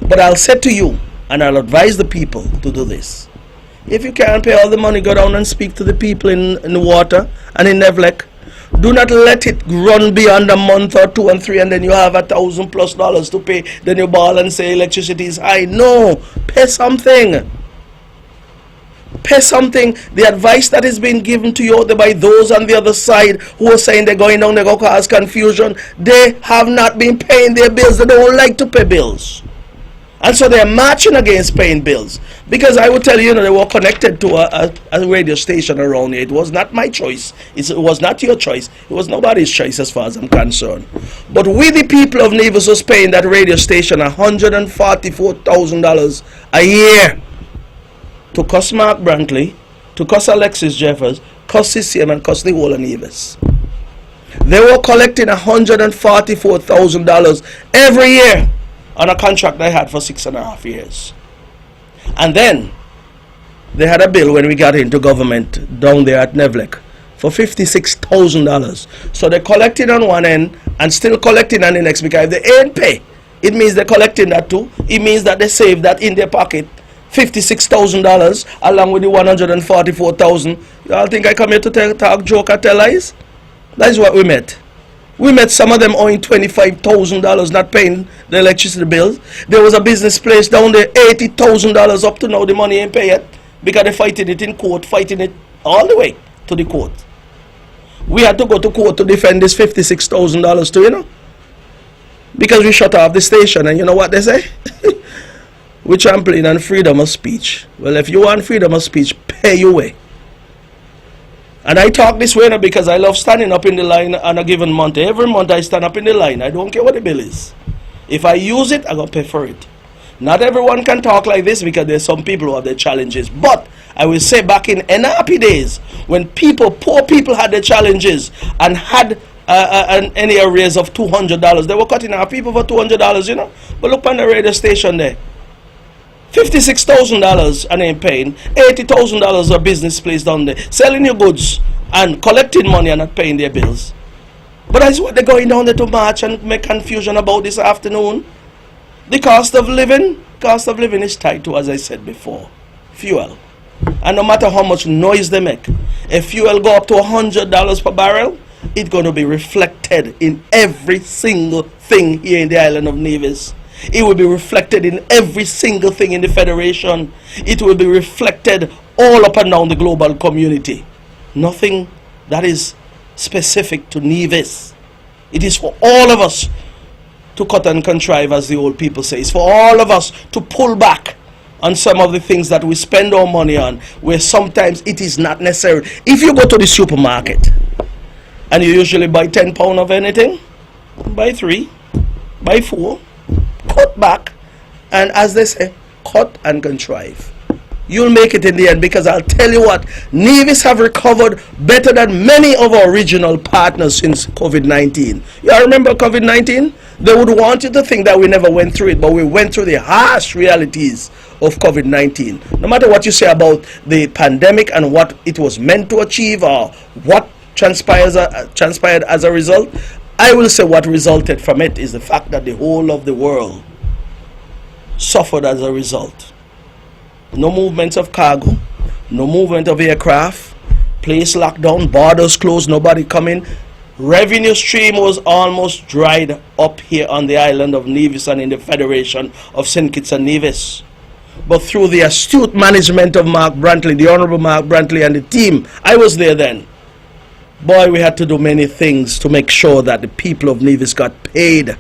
But I'll say to you, and I'll advise the people to do this. If you can't pay all the money, go down and speak to the people in the water and in Nevlec. Do not let it run beyond a month or 2 and 3 and then you have $1,000+ to pay. Then you bawl and say electricity is high. No, pay something. Pay something. The advice that is being given to you by those on the other side who are saying they're going down, they're going to cause confusion. They have not been paying their bills. They don't like to pay bills. And so they're marching against paying bills. Because I would tell you, they were connected to a radio station around here. It was not my choice. It was not your choice. It was nobody's choice as far as I'm concerned. But we, the people of Nevis, was paying that radio station $144,000 a year to cost Mark Brantley, to cost Alexis Jeffers, cost CCM, and cost the whole of Nevis. They were collecting $144,000 every year on a contract they had for 6.5 years. And then they had a bill when we got into government down there at Nevlec for $56,000. So they're collecting on one end and still collecting on the next, because if they ain't pay, it means they're collecting that too. It means that they save that in their pocket, $56,000 along with the $144,000. Y'all think I come here to talk joke or tell lies? That is what we met. We met some of them owing $25,000 not paying the electricity bills. There was a business place down there, $80,000 up to now. The money ain't paid yet because they're fighting it in court, fighting it all the way to the court. We had to go to court to defend this $56,000 too, you know, because we shut off the station. And you know what they say? We're trampling on freedom of speech. Well, if you want freedom of speech, pay your way. And I talk this way now because I love standing up in the line on a given month. Every month I stand up in the line. I don't care what the bill is. If I use it, I'm going to pay for it. Not everyone can talk like this because there's some people who have their challenges. But I will say back in NRP days, when poor people had their challenges and had any arrears of $200, they were cutting our people for $200, you know. But look on the radio station there. $56,000 and ain't paying. $80,000 a business place down there selling your goods and collecting money and not paying their bills. But that's what they're going down there to march and make confusion about this afternoon. The cost of living is tied to, as I said before, fuel. And no matter how much noise they make, if fuel go up to $100 per barrel, it's going to be reflected in every single thing here in the island of Nevis. It will be reflected in every single thing in the Federation. It will be reflected all up and down the global community. Nothing that is specific to Nevis. It is for all of us to cut and contrive, as the old people say. It's for all of us to pull back on some of the things that we spend our money on, where sometimes it is not necessary. If you go to the supermarket and you usually buy £10 of anything, buy 3, buy 4, cut back, and as they say, cut and contrive. You'll make it in the end, because I'll tell you what, Nevis have recovered better than many of our regional partners since COVID-19. You all remember COVID-19? They would want you to think that we never went through it, but we went through the harsh realities of COVID-19. No matter what you say about the pandemic and what it was meant to achieve or what transpired as a result, I will say what resulted from it is the fact that the whole of the world suffered as a result. No movements of cargo, no movement of aircraft, place locked down, borders closed, nobody coming. Revenue stream was almost dried up here on the island of Nevis and in the Federation of St. Kitts and Nevis. But through the astute management of Mark Brantley, the Honourable Mark Brantley and the team, I was there then. Boy, we had to do many things to make sure that the people of Nevis got paid,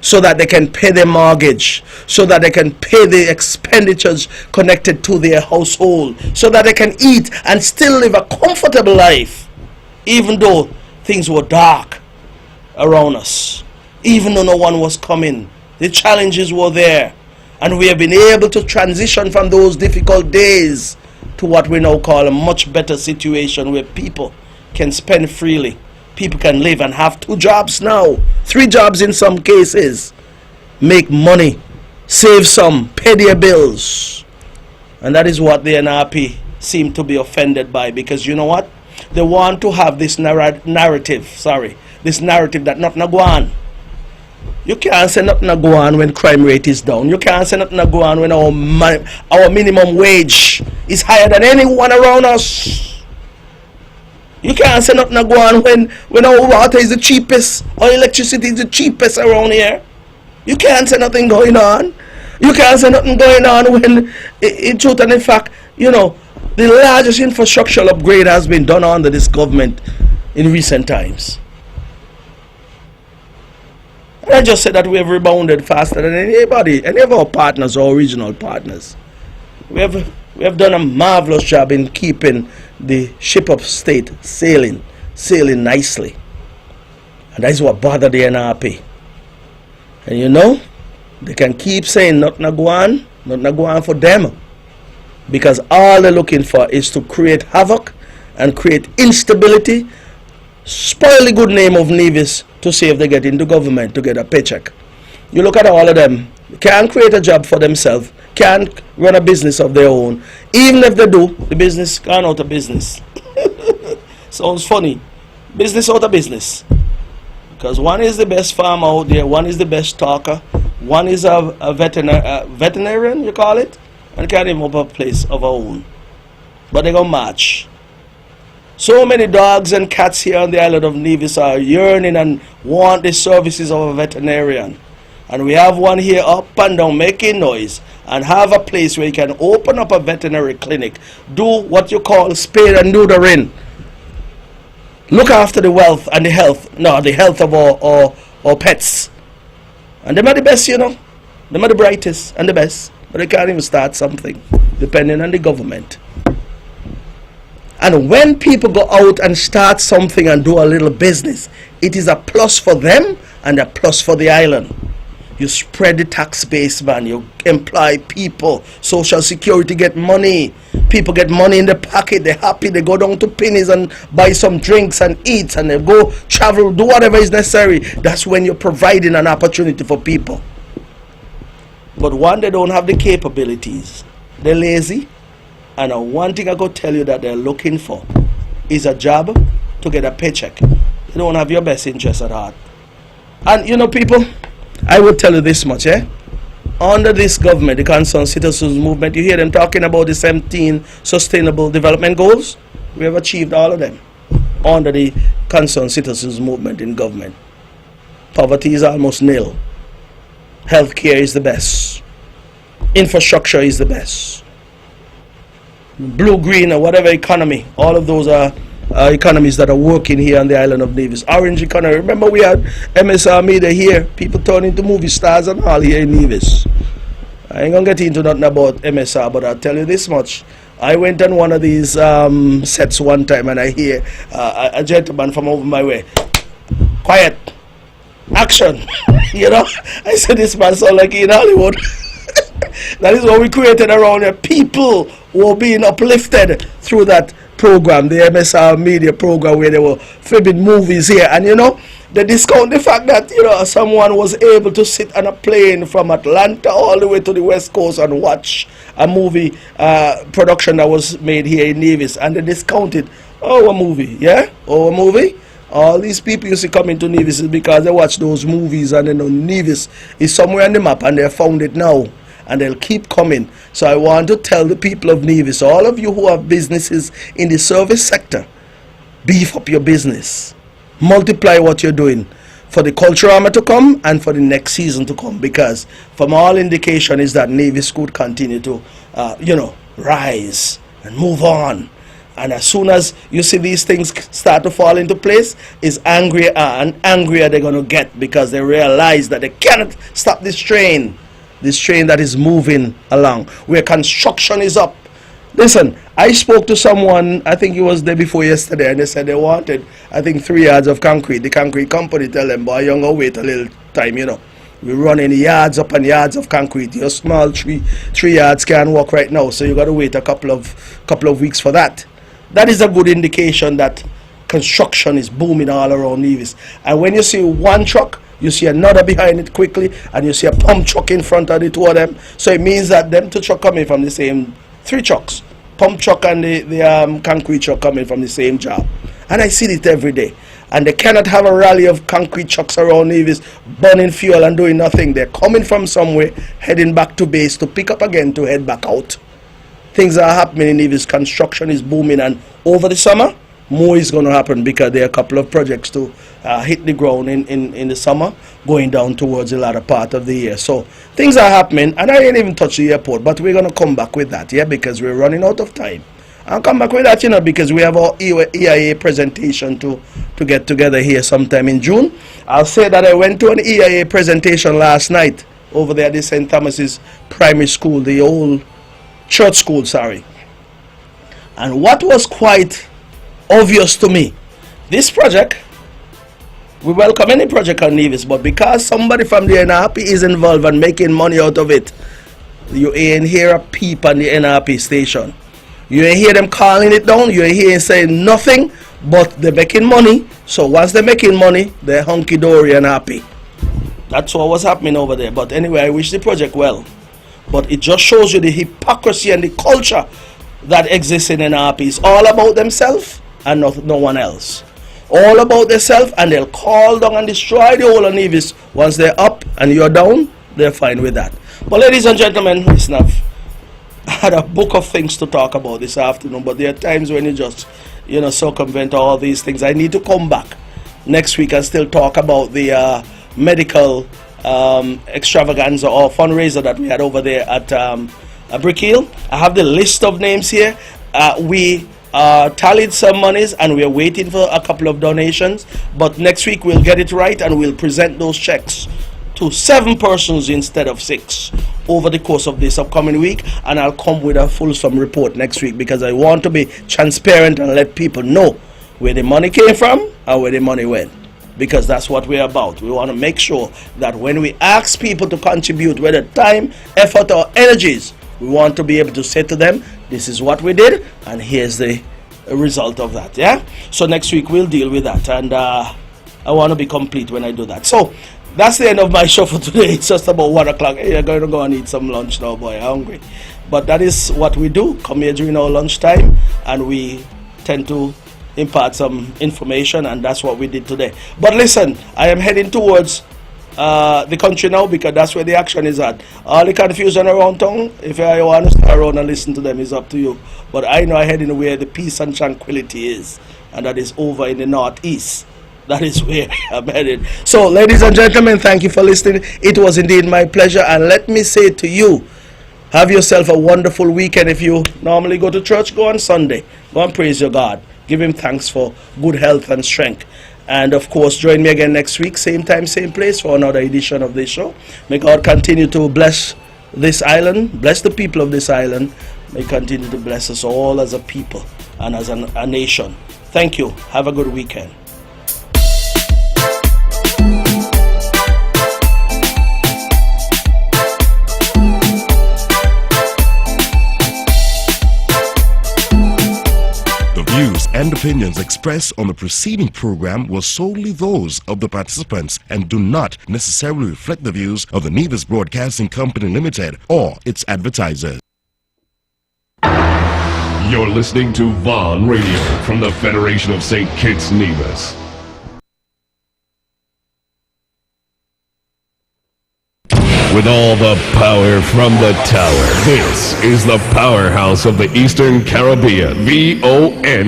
so that they can pay their mortgage, so that they can pay the expenditures connected to their household, so that they can eat and still live a comfortable life, even though things were dark around us, even though no one was coming. The challenges were there, and we have been able to transition from those difficult days to what we now call a much better situation, where people can spend freely. People can live and have 2 jobs now, 3 jobs in some cases, make money, save some, pay their bills. And that is what the NRP seem to be offended by, because you know what? They want to have this narrative that nothing go on. You can't say nothing go on when crime rate is down. You can't say nothing go on when our minimum wage is higher than anyone around us. You can't say nothing go on when our water is the cheapest, or electricity is the cheapest around here. You can't say nothing going on. You can't say nothing going on when, in truth and in fact, you know, the largest infrastructural upgrade has been done under this government in recent times. And I just said that we have rebounded faster than anybody, any of our partners or regional partners. We have done a marvelous job in keeping the ship of state sailing nicely. And that is what bothered the NRP. And you know, they can keep saying nothing go on for them, because all they're looking for is to create havoc and create instability, spoil the good name of Nevis to see if they get into government to get a paycheck. You look at all of them, can't create a job for themselves, can't run a business of their own. Even if they do, the business gone out of business. Sounds funny. Business out of business. Because one is the best farmer out there, one is the best talker, one is a veterinarian, you call it, and can't even open a place of our own. But they're going to march. So many dogs and cats here on the island of Nevis are yearning and want the services of a veterinarian. And we have one here up and down making noise, and have a place where you can open up a veterinary clinic, do what you call spade and neutering, look after the wealth and the health of our pets. And them are the best, you know. Them are the brightest and the best. But they can't even start something, depending on the government. And when people go out and start something and do a little business, it is a plus for them and a plus for the island. You spread the tax base, man. You employ people. Social security get money. People get money in their pocket. They're happy. They go down to Pennies and buy some drinks and eat, and they go travel, do whatever is necessary. That's when you're providing an opportunity for people. But one, they don't have the capabilities. They're lazy. And one thing I go tell you that they're looking for is a job to get a paycheck. They don't have your best interest at heart. And you know, people, I will tell you this much, under this government, the Concerned Citizens Movement, you hear them talking about the 17 Sustainable Development Goals. We have achieved all of them under the Concerned Citizens Movement in government. Poverty is almost nil. Healthcare is the best. Infrastructure is the best. Blue, green, or whatever economy, all of those are economies that are working here on the island of Nevis. Orange economy. Remember, we had MSR media here. People turn into movie stars and all here in Nevis. I ain't gonna get into nothing about MSR, but I'll tell you this much. I went on one of these sets one time, and I hear a gentleman from over my way. Quiet. Action. You know, I said, this man sound like he in Hollywood. That is what we created around here. People were being uplifted through that program, the MSR media program, where they were filming movies here. And you know, they discount the fact that, you know, someone was able to sit on a plane from Atlanta all the way to the West Coast and watch a movie production that was made here in Nevis. And they discounted our movie, yeah? Our movie. All these people used to come into Nevis is because they watch those movies, and they know Nevis is somewhere on the map, and they found it now. And they'll keep coming. So I want to tell the people of Nevis, all of you who have businesses in the service sector, beef up your business. Multiply what you're doing for the Culturama to come and for the next season to come. Because from all indication is that Nevis could continue to, you know, rise and move on. And as soon as you see these things start to fall into place, is angrier and angrier they're going to get, because they realize that they cannot stop this train that is moving along, where construction is up. Listen, I spoke to someone, I think it was the day before yesterday, and they said they wanted, I think, 3 yards of concrete. The concrete company tell them, boy, you're going to wait a little time, you know. We're running yards up and yards of concrete. Your small three yards can't walk right now, so you got to wait a couple of weeks for that. That is a good indication that construction is booming all around Nevis. And when you see one truck, you see another behind it quickly, and you see a pump truck in front of the two of them. So it means that them two trucks coming from the same, 3 trucks, pump truck and the concrete truck coming from the same job. And I see it every day. And they cannot have a rally of concrete trucks around Nevis burning fuel and doing nothing. They're coming from somewhere, heading back to base to pick up again to head back out. Things are happening in Nevis. Construction is booming, and over the summer, more is going to happen, because there are a couple of projects to hit the ground in the summer, going down towards the latter part of the year. So things are happening, and I ain't even touched the airport, but we're going to come back with that, yeah, because we're running out of time. I'll come back with that, you know, because we have our EIA presentation to get together here sometime in June. I'll say that I went to an EIA presentation last night over there at the St. Thomas's Primary School, the old church school, sorry. And what was quite obvious to me, this project, we welcome any project on Nevis, but because somebody from the NRP is involved and making money out of it, you ain't hear a peep on the NRP station. You ain't hear them calling it down. You ain't hear saying nothing, but they're making money. So once they're making money, they're hunky-dory and happy. That's what was happening over there. But anyway, I wish the project well. But it just shows you the hypocrisy and the culture that exists in NRP. It's all about themselves and no one else. All about themselves, and they'll call down and destroy the whole of Nevis. Once they're up and you're down, they're fine with that. But ladies and gentlemen, listen up. I had a book of things to talk about this afternoon, but there are times when you just, you know, circumvent all these things. I need to come back next week and still talk about the medical extravaganza or fundraiser that we had over there at Brick Hill. I have the list of names here. We tallied some monies, and we're waiting for a couple of donations, but next week we'll get it right and we'll present those checks to 7 persons instead of 6 over the course of this upcoming week, and I'll come with a fulsome report next week, because I want to be transparent and let people know where the money came from and where the money went, because that's what we're about. We want to make sure that when we ask people to contribute, whether time, effort or energies, we want to be able to say to them, this is what we did and here's the result of that. Yeah, so next week we'll deal with that, and I want to be complete when I do that. So that's the end of my show for today. It's just about 1 o'clock. Hey, you're going to go and eat some lunch now, boy. I'm hungry. But that is what we do. Come here during our lunchtime, and we tend to impart some information, and that's what we did today. But listen, I am heading towards the country now, because that's where the action is at. All the confusion around town, if you want to stay around and listen to them, is up to you. But I know I'm heading where the peace and tranquility is, and that is over in the northeast. That is where I'm headed. So, ladies and gentlemen, thank you for listening. It was indeed my pleasure, and let me say to you, have yourself a wonderful weekend. If you normally go to church, go on Sunday. Go and praise your God. Give him thanks for good health and strength. And of course, join me again next week, same time, same place, for another edition of this show. May God continue to bless this island, bless the people of this island. May continue to bless us all as a people and as a nation. Thank you. Have a good weekend. Views and opinions expressed on the preceding program were solely those of the participants and do not necessarily reflect the views of the Nevis Broadcasting Company Limited or its advertisers. You're listening to Vaughn Radio from the Federation of St. Kitts Nevis. With all the power from the tower, this is the powerhouse of the Eastern Caribbean, VON.